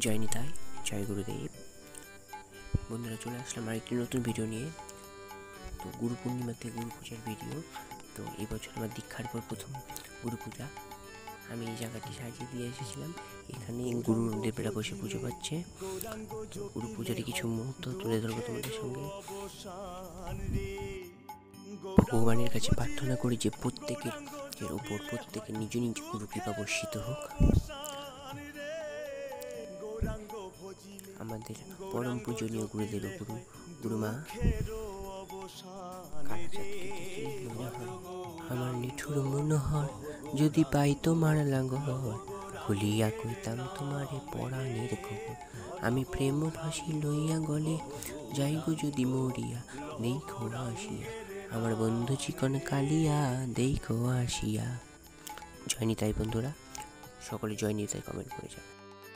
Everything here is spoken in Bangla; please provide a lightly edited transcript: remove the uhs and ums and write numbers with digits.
জয় নিতাই, জয় গুরুদেব। বন্ধুরা, চলে আসলাম আরেকটি নতুন ভিডিও নিয়ে। তো গুরু পূর্ণিমাতে গুরু পূজার ভিডিও। তো এই বছর আমার দীক্ষার পর প্রথম গুরু পূজা। আমি এই জায়গাটি সাজিয়ে দিয়ে এসেছিলাম। এখানে গুরুদেবরা বসে পুজো পাচ্ছে। তো গুরু পূজারই কিছু মুহূর্ত তুলে ধরবো তোমাদের সঙ্গে। ভগবানের কাছে প্রার্থনা করি যে প্রত্যেকের ওপর প্রত্যেকের নিজ নিজ গুরু কৃপা বর্ষিত হোক। আমাদের পরম পূজনীয় গুরুদেব গুরুমা আমার নিঠুর মনোহর, যদি পাই তোমার লাঙ্গল, খুলিয়া কইতাম তোমারে পরাণের খবর। আমি প্রেম ফাঁসি লইয়া গলে যাইগো যদি মরিয়া, দেখো আসিয়া আমার বন্ধু চিকন কালিয়া, দেখো আসিয়া। জয় নিতাই বন্ধুরা, সকলে জয় নিতাই কমেন্ট করে যাবে।